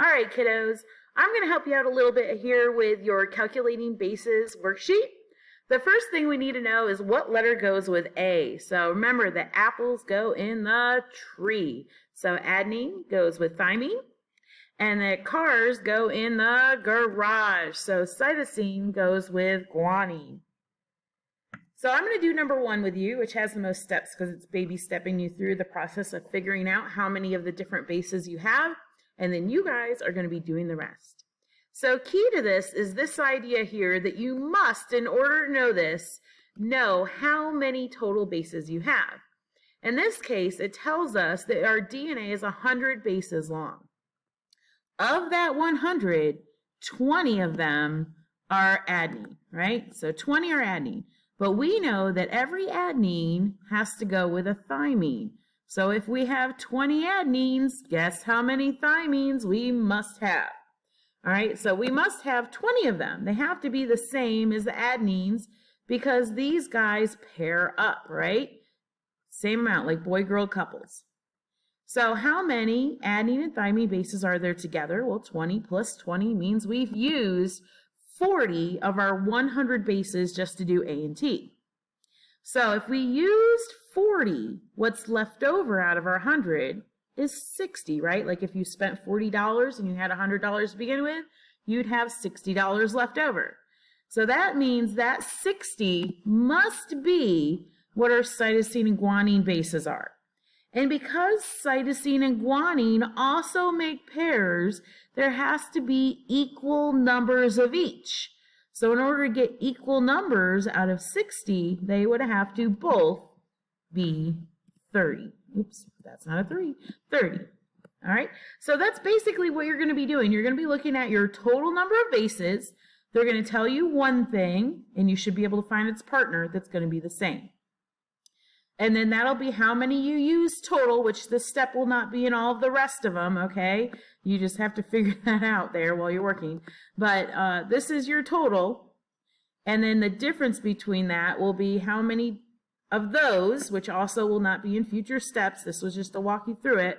All right, kiddos, I'm going to help you out a little bit here with your calculating bases worksheet. The first thing we need to know is what letter goes with A. So remember, the apples go in the tree. So adenine goes with thymine, and the cars go in the garage. So cytosine goes with guanine. So I'm going to do number 1 with you, which has the most steps because it's baby stepping you through the process of figuring out how many of the different bases you have, and then you guys are going to be doing the rest. So key to this is this idea here that you must, in order to know this, know how many total bases you have. In this case, it tells us that our DNA is 100 bases long. Of that 100, 20 of them are adenine, right? So 20 are adenine. But we know that every adenine has to go with a thymine. So if we have 20 adenines, guess how many thymines we must have? All right, so we must have 20 of them. They have to be the same as the adenines because these guys pair up, right? Same amount, like boy-girl couples. So how many adenine and thymine bases are there together? Well, 20 plus 20 means we've used 40 of our 100 bases just to do A and T. So if we used 40, what's left over out of our 100 is 60, right? Like if you spent $40 and you had $100 to begin with, you'd have $60 left over. So that means that 60 must be what our cytosine and guanine bases are. And because cytosine and guanine also make pairs, there has to be equal numbers of each. So in order to get equal numbers out of 60, they would have to both be 30. Oops, that's not a 3, 30. All right, so that's basically what you're going to be doing. You're going to be looking at your total number of bases. They're going to tell you one thing, and you should be able to find its partner that's going to be the same. And then that'll be how many you use total, which this step will not be in all of the rest of them, okay? You just have to figure that out there while you're working. But this is your total. And then the difference between that will be how many of those, which also will not be in future steps. This was just to walk you through it.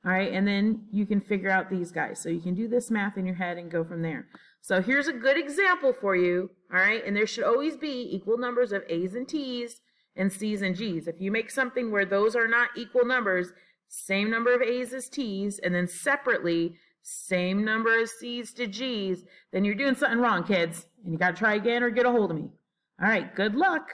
All right, and then you can figure out these guys. So you can do this math in your head and go from there. So here's a good example for you, all right? And there should always be equal numbers of A's and T's and C's and G's. If you make something where those are not equal numbers, same number of A's as T's, and then separately, same number of C's to G's, then you're doing something wrong, kids. And you got to try again or get a hold of me. All right, good luck.